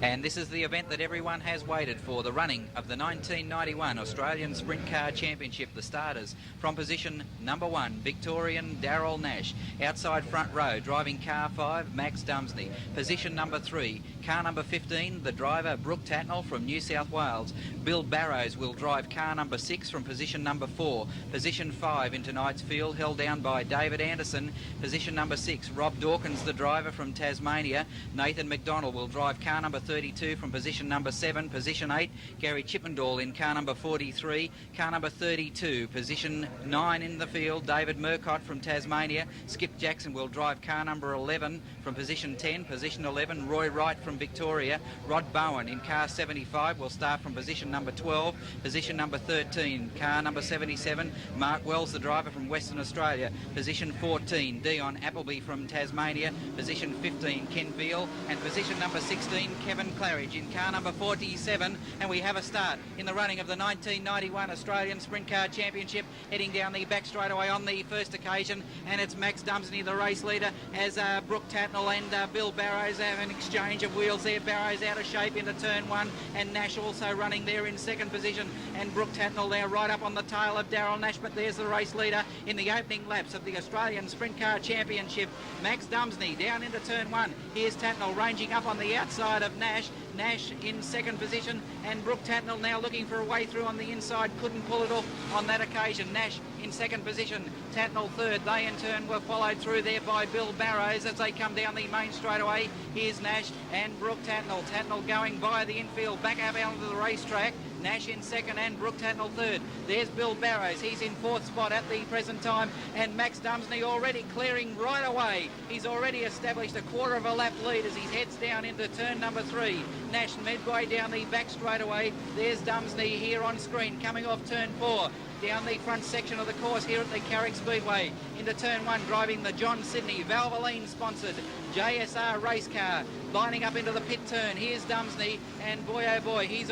And this is the event that everyone has waited for, the running of the 1991 Australian Sprint Car Championship. The starters from position number 1, Victorian Darryl Nash. Outside front row, driving car 5, Max Dumsney. Position number 3, car number 15, the driver Brooke Tatnell from New South Wales. Bill Barrows will drive car number 6 from position number 4. Position 5 in tonight's field, held down by David Anderson. Position number 6, Rob Dawkins, the driver from Tasmania. Nathan McDonald will drive car number 32 from position number 7. Position 8, Gary Chippendall in car number 43. Car number 32, position 9 in the field, David Murcott from Tasmania. Skip Jackson will drive car number 11 from position 10. Position 11, Roy Wright from Victoria. Rod Bowen in car 75 will start from position number 12. Position number 13, car number 77, Mark Wells, the driver from Western Australia. Position 14, Dion Appleby from Tasmania. Position 15, Ken Beale. And position number 16, Kevin Claridge in car number 47. And we have a start in the running of the 1991 Australian Sprint Car Championship, heading down the back straightaway on the first occasion. And it's Max Dumsney, the race leader, as Brooke Tatnell and Bill Barrows have an exchange of wheels there. Barrows out of shape into turn 1, and Nash also running there in second position. And Brooke Tatnell there right up on the tail of Darryl Nash, but there's the race leader in the opening laps of the Australian Sprint Car Championship. Max Dumsney down into turn 1. Here's Tatnell ranging up on the outside of Nash. Nash in second position, and Brooke Tatnell now looking for a way through on the inside. Couldn't pull it off on that occasion. Nash in second position, Tatnell third. They in turn were followed through there by Bill Barrows as they come down the main straightaway. Here's Nash and Brooke Tatnell. Tatnell going via the infield back out onto the racetrack. Nash in second and Brooke Tatnell third. There's Bill Barrows. He's in fourth spot at the present time, and Max Dumsney already clearing right away. He's already established a quarter of a lap lead as he heads down into turn number 3. Nash midway down the back straightaway. There's Dumsney here on screen coming off turn 4. Down the front section of the course here at the Carrick Speedway. Into turn 1, driving the John Sydney Valvoline sponsored JSR race car. Lining up into the pit turn. Here's Dumsney, and boy oh boy, he's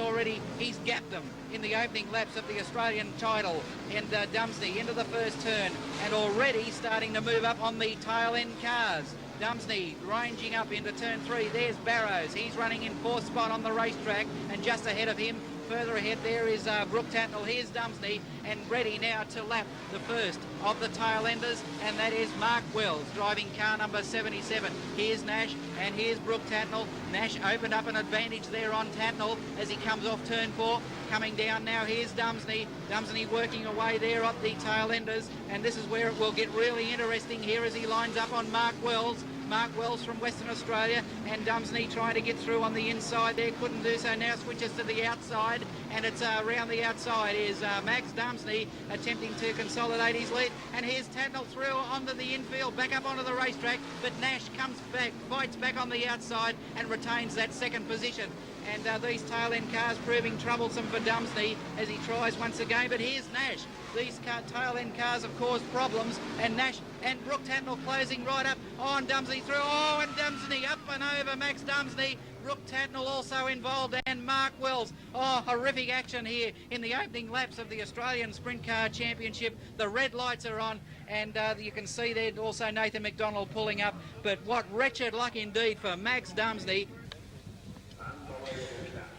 gapped them in the opening laps of the Australian title. And Dumsney into the first turn, and already starting to move up on the tail end cars. Dumsney ranging up into turn 3. There's Barrows. He's running in fourth spot on the racetrack, and just ahead of him, further ahead, there is Brooke Tatnell. Here's Dumsney, and ready now to lap the first of the tail enders, and that is Mark Wells driving car number 77. Here's Nash, and here's Brooke Tatnell. Nash opened up an advantage there on Tatnell as he comes off turn 4. Coming down now, here's Dumsney. Dumsney working away there up the tail enders, and this is where it will get really interesting here as he lines up on Mark Wells. Mark Wells from Western Australia, and Dumsney trying to get through on the inside there, couldn't do so. Now switches to the outside, and it's around the outside is Max Dumsney attempting to consolidate his lead, and here's Tatnell through onto the infield, back up onto the racetrack, but Nash comes back, fights back on the outside and retains that second position. And these tail end cars proving troublesome for Dumsney as he tries once again, but here's Nash. These tail end cars have caused problems, and Nash and Brooke Tatnell closing right up on Dumsney through. Oh, and Dumsney up and over Max Dumsney. Brooke Tatnell also involved, and Mark Wells. Oh, horrific action here in the opening laps of the Australian Sprint Car Championship. The red lights are on, and you can see there also Nathan McDonald pulling up. But what wretched luck indeed for Max Dumsney.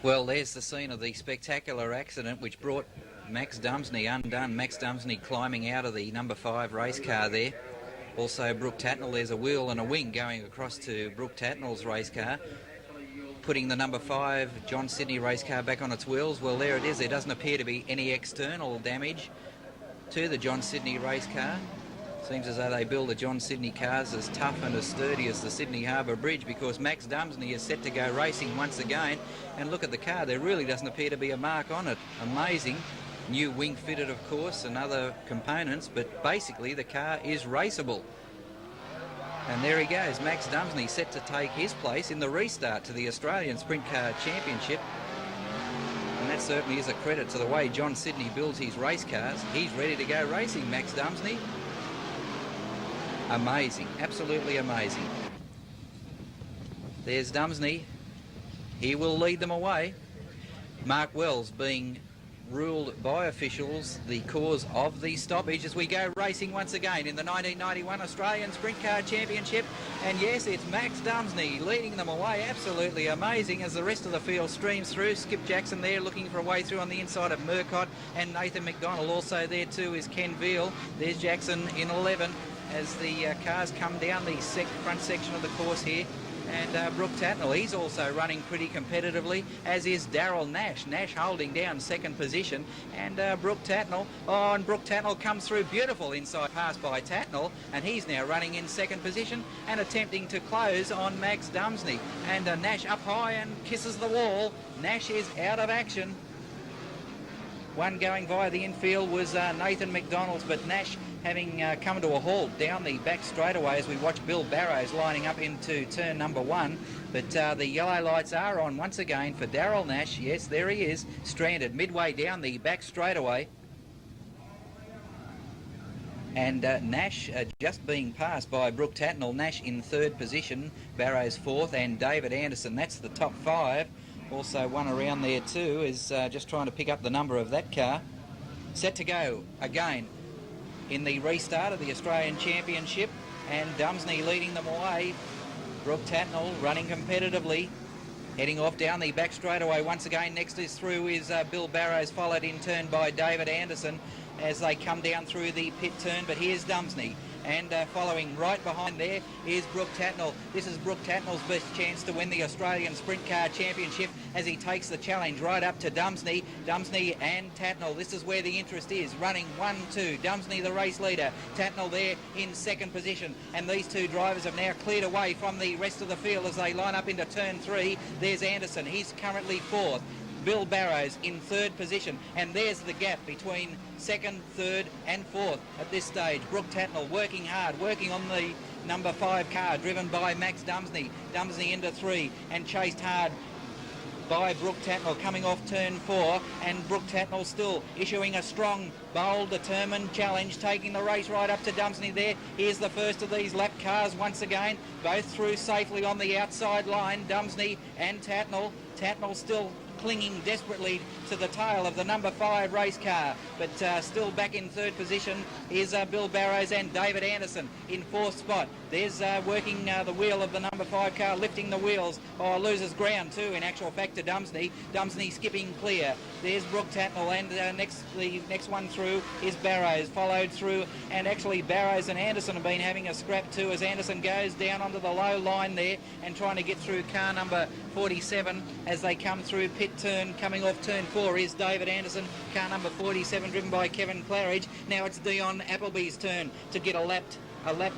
Well, there's the scene of the spectacular accident which brought Max Dumsney undone. Max Dumsney climbing out of the number 5 race car there. Also Brooke Tatnell, there's a wheel and a wing going across to Brooke Tatnell's race car, putting the number 5 John Sydney race car back on its wheels. Well, there it is. There doesn't appear to be any external damage to the John Sydney race car. Seems as though they build the John Sydney cars as tough and as sturdy as the Sydney Harbour Bridge, because Max Dumsney is set to go racing once again. And look at the car, there really doesn't appear to be a mark on it. Amazing. New wing fitted, of course, and other components, but basically the car is raceable. And there he goes, Max Dumsney set to take his place in the restart to the Australian Sprint Car Championship. And that certainly is a credit to the way John Sydney builds his race cars. He's ready to go racing, Max Dumsney. Amazing, absolutely amazing. There's Dumsney. He will lead them away. Mark Wells being ruled by officials the cause of the stoppage as we go racing once again in the 1991 Australian Sprint Car Championship. And yes, it's Max Dumsney leading them away. Absolutely amazing as the rest of the field streams through. Skip Jackson there looking for a way through on the inside of Murcott, and Nathan McDonald also there too is Ken Veal. There's Jackson in 11 as the cars come down the front section of the course here. And Brooke Tatnell, he's also running pretty competitively, as is Darryl Nash. Nash holding down second position, and Brooke Tatnell. Oh, and Brooke Tatnell comes through beautiful inside pass by Tatnell, and he's now running in second position and attempting to close on Max Dumsney. And Nash up high and kisses the wall. Nash is out of action. One going via the infield was Nathan McDonald's, but Nash having come to a halt down the back straightaway as we watch Bill Barrows lining up into turn number 1. But the yellow lights are on once again for Darryl Nash. Yes, there he is, stranded midway down the back straightaway. And Nash just being passed by Brooke Tatnell. Nash in third position, Barrows fourth, and David Anderson. That's the top 5. Also one around there too is just trying to pick up the number of that car. Set to go again in the restart of the Australian Championship, and Dumsney leading them away. Brooke Tatnell running competitively, heading off down the back straightaway once again. Next is through is Bill Barrows, followed in turn by David Anderson as they come down through the pit turn. But here's Dumsney, and following right behind there is Brooke Tatnell. This is Brooke Tatnell's best chance to win the Australian Sprint Car Championship as he takes the challenge right up to Dumsney. Dumsney and Tatnell, this is where the interest is. Running 1-2, Dumsney the race leader, Tatnell there in second position, and these two drivers have now cleared away from the rest of the field as they line up into turn 3. There's Anderson, he's currently fourth. Bill Barrows in third position, and there's the gap between second, third and fourth at this stage. Brooke Tatnell working hard, working on the number 5 car driven by Max Dumsney. Dumsney into 3 and chased hard by Brooke Tatnell coming off turn 4, and Brooke Tatnell still issuing a strong, bold, determined challenge, taking the race right up to Dumsney there. Here's the first of these lap cars once again, both through safely on the outside line, Dumsney and Tatnell. Tatnell still clinging desperately to the tail of the number 5 race car, but still back in third position is Bill Barrows and David Anderson in fourth spot. There's working the wheel of the number 5 car, lifting the wheels. Oh, loses ground too in actual fact to Dumsney. Dumsney skipping clear. There's Brooke Tatnell, and the next one through is Barrows, followed through, and actually Barrows and Anderson have been having a scrap too as Anderson goes down onto the low line there and trying to get through car number 47 as they come through pit turn. Coming off turn 4 is David Anderson, car number 47 driven by Kevin Claridge. Now it's Dion Appleby's turn to get a lap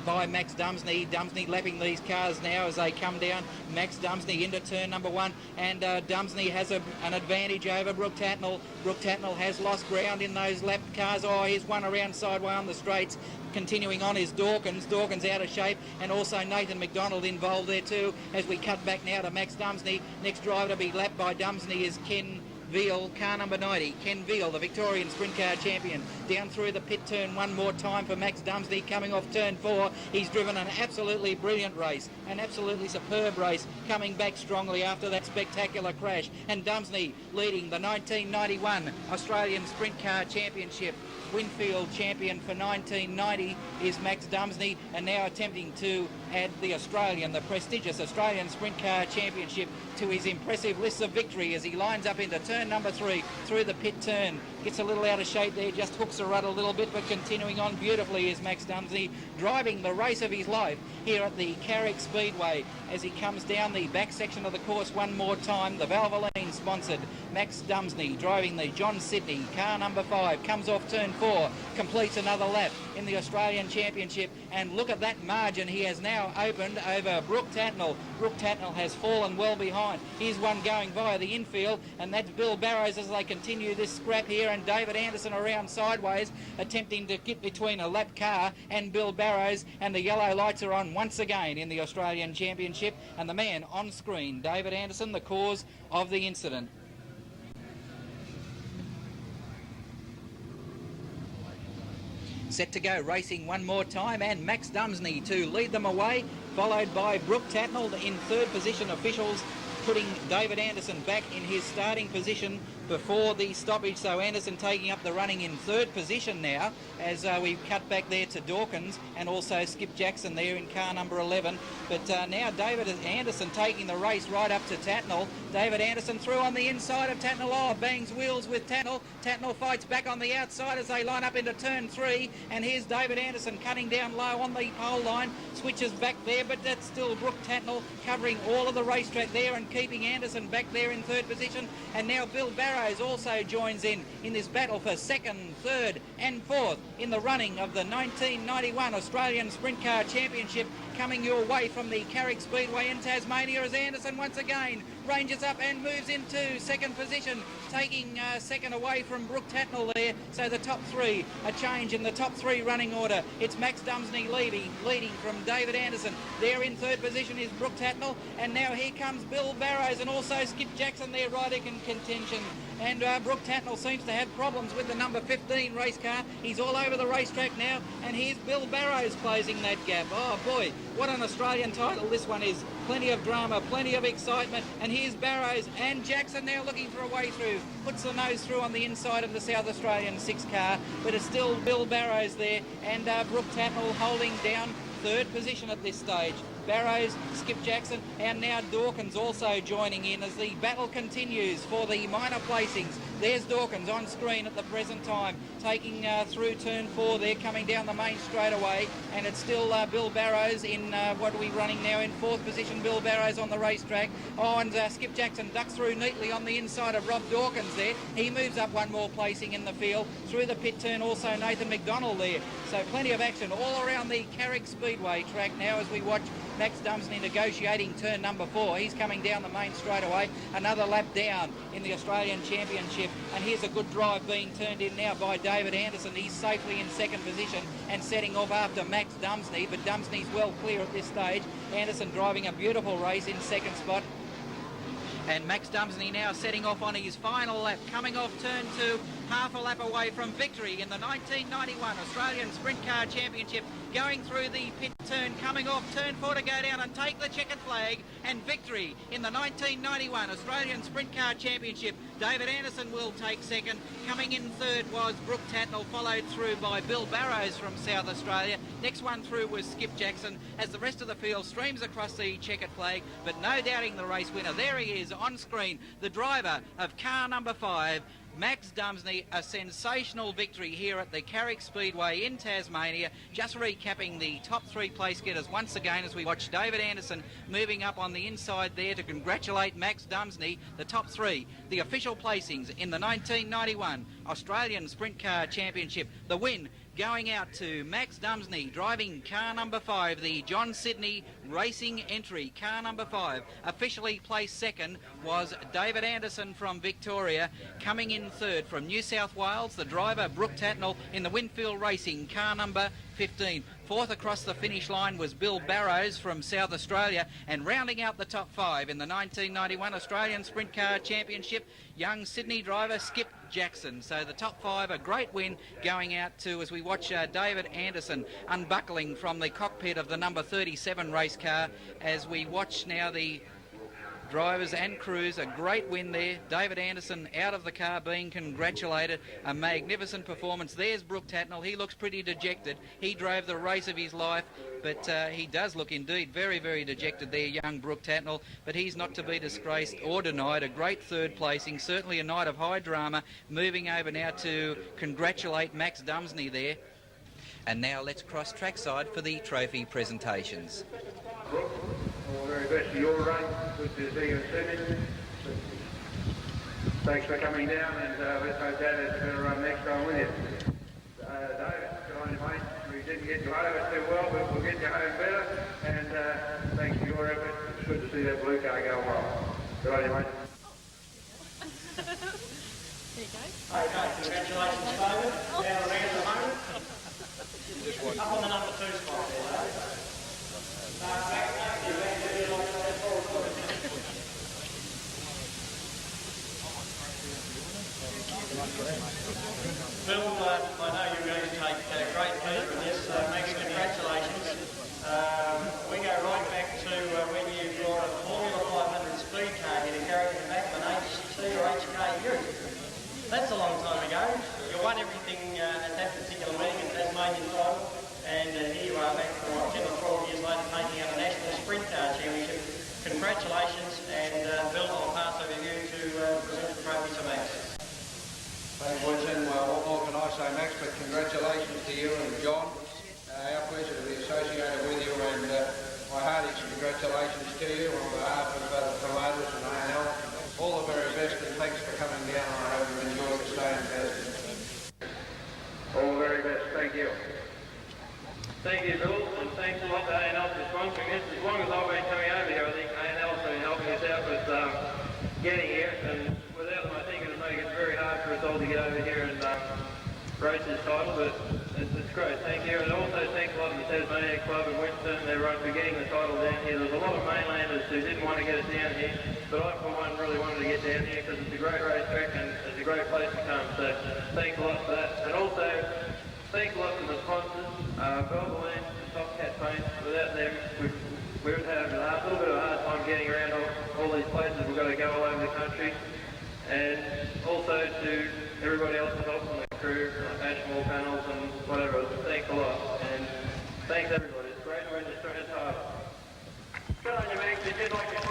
by Max Dumsney. Dumsney lapping these cars now as they come down. Max Dumsney into turn number 1, and Dumsney has an advantage over Brooke Tatnell. Brooke Tatnell has lost ground in those lapped cars. Oh, here's one around sideway on the straights. Continuing on is Dawkins. Dawkins out of shape, and also Nathan McDonald involved there too as we cut back now to Max Dumsney. Next driver to be lapped by Dumsney is Ken Veal, car number 90. Ken Veal, the Victorian Sprint Car Champion. Down through the pit turn one more time for Max Dumsney coming off turn 4. He's driven an absolutely brilliant race, an absolutely superb race, coming back strongly after that spectacular crash. And Dumsney leading the 1991 Australian Sprint Car Championship. Winfield champion for 1990 is Max Dumsney, and now attempting to add the prestigious Australian Sprint Car Championship to his impressive list of victory as he lines up into turn number 3 through the pit turn. Gets a little out of shape there, just hooks the rud a little bit, but continuing on beautifully is Max Dumsney, driving the race of his life here at the Carrick Speedway as he comes down the back section of the course one more time. The Valvoline sponsored Max Dumsney driving the John Sidney, car number 5, comes off turn 4, completes another lap in the Australian Championship, and look at that margin he has now opened over Brooke Tatnell. Brooke Tatnell has fallen well behind. Here's one going via the infield, and that's Bill Barrows as they continue this scrap here, and David Anderson around sideways attempting to get between a lap car and Bill Barrows, and the yellow lights are on once again in the Australian Championship, and the man on screen, David Anderson, the cause of the incident. Set to go racing one more time, and Max Dumsney to lead them away, followed by Brooke Tatnell in third position. Officials putting David Anderson back in his starting position before the stoppage. So Anderson taking up the running in third position now as we cut back there to Dawkins, and also Skip Jackson there in car number 11. But now David Anderson taking the race right up to Tatnall. David Anderson through on the inside of Tatnall. Oh, bangs wheels with Tatnall. Tatnall fights back on the outside as they line up into turn 3. And here's David Anderson cutting down low on the pole line. Switches back there, but that's still Brooke Tatnall covering all of the racetrack there and keeping Anderson back there in third position. And now Bill Barrows also joins in this battle for second, third and fourth in the running of the 1991 Australian Sprint Car Championship, coming your way from the Carrick Speedway in Tasmania as Anderson once again ranges up and moves into second position, taking second away from Brooke Tatnall there. So the top three, a change in the top three running order. It's Max Dumsney leading from David Anderson. There in third position is Brooke Tatnall, and now here comes Bill Barrows and also Skip Jackson there riding in contention. And Brooke Tatnall seems to have problems with the number 15 race car. He's all over the racetrack now, and here's Bill Barrows closing that gap. Oh boy, what an Australian title this one is. Plenty of drama, plenty of excitement, and here's Barrows and Jackson now looking for a way through. Puts the nose through on the inside of the South Australian 6 car, but it's still Bill Barrows there, and Brooke Tatnall holding down third position at this stage. Barrows, Skip Jackson, and now Dawkins also joining in as the battle continues for the minor placings. There's Dawkins on screen at the present time, taking through turn 4 there, coming down the main straightaway, and it's still Bill Barrows in, what are we running now, in fourth position, Bill Barrows on the racetrack. Oh, and Skip Jackson ducks through neatly on the inside of Rob Dawkins there. He moves up one more placing in the field. Through the pit turn also Nathan McDonald there. So plenty of action all around the Carrick Speedway track now as we watch Max Dumsney negotiating turn number 4. He's coming down the main straightaway, another lap down in the Australian Championship, and here's a good drive being turned in now by David Anderson. He's safely in second position and setting off after Max Dumsney, but Dumsney's well clear at this stage. Anderson driving a beautiful race in second spot. And Max Dumsney now setting off on his final lap, coming off turn 2, half a lap away from victory in the 1991 Australian Sprint Car Championship, going through the pit turn, coming off turn 4 to go down and take the checkered flag, and victory in the 1991 Australian Sprint Car Championship. David Anderson will take second. Coming in third was Brooke Tatnall, followed through by Bill Barrows from South Australia. Next one through was Skip Jackson, as the rest of the field streams across the checkered flag, but no doubting the race winner. There he is on screen, the driver of car number 5, Max Dumsney. A sensational victory here at the Carrick Speedway in Tasmania. Just recapping the top 3 place getters once again as we watch David Anderson moving up on the inside there to congratulate Max Dumsney. The top 3, the official placings in the 1991 Australian Sprint Car Championship. The win going out to Max Dumsney, driving car number 5, the John Sydney Racing entry, car number 5. Officially placed second was David Anderson from Victoria. Coming in third from New South Wales, the driver Brooke Tatnall in the Winfield Racing, car number 15. Fourth across the finish line was Bill Barrows from South Australia, and rounding out the top 5 in the 1991 Australian Sprint Car Championship, young Sydney driver Skip Jackson. So the top 5, a great win going out to, as we watch David Anderson unbuckling from the cockpit of the number 37 race car, as we watch now the drivers and crews. A great win there. David Anderson out of the car being congratulated. A magnificent performance. There's Brooke Tatnall. He looks pretty dejected. He drove the race of his life, but he does look indeed very, very dejected there, young Brooke Tatnall. But he's not to be disgraced or denied. A great third placing. Certainly a night of high drama. Moving over now to congratulate Max Dumsney there. And now let's cross trackside for the trophy presentations. Brooke, all the very best for your run. Good to see you in Thanks for coming down, and let's hope Dad has a better run next time with you. David, good on you, mate. We didn't get you over too well, but we'll get you home better, and thanks for your effort. It's good to see that blue car go well. Good on you, mate. There you go. Okay, congratulations, David. Down the ring at the moment. Up on the number 2 spot there, Bill, I know you're going to take great pleasure in this. Max, congratulations. We go right back to when you brought a Formula 500 speed car here to carry in the back of an HT or HKU. And here you are back for 10 or 12 years later taking out a national sprint car championship. Congratulations, and Bill, I'll pass over you to present the trophy to Max. Thanks, Winston. Well, what more can I say, Max, but congratulations to you and John. Our pleasure to be associated with you, and my heartiest congratulations to you on behalf of the promoters and A&L. All the very best, and thanks for coming down. I hope you enjoyed the stay in best. All the very best. Thank you. Thank you, Bill, and thanks a lot to A&L for sponsoring this. As long as I've been coming over here, I think A&L's been helping us out with getting here, and without them, I think it would make it very hard for us all to get over here and race this title, but it's great. Thank you, and also thanks a lot to the Tasmania Club and Winston and everyone for getting the title down here. There's a lot of mainlanders who didn't want to get us down here, but I, for one, really wanted to get down here because it's a great racetrack and it's a great place to come, so thanks a lot for that. And also, thanks a lot to the sponsors, Valvoline and Top Cat Paint. Without them, we would have a little bit of a hard time getting around all these places. We've got to go all over the country. And also to everybody else that helps on the crew, Ash Wall panels and whatever. Thanks a lot. And thanks everybody. It's great to win the Sprintcar title. Good on you, Max. You did like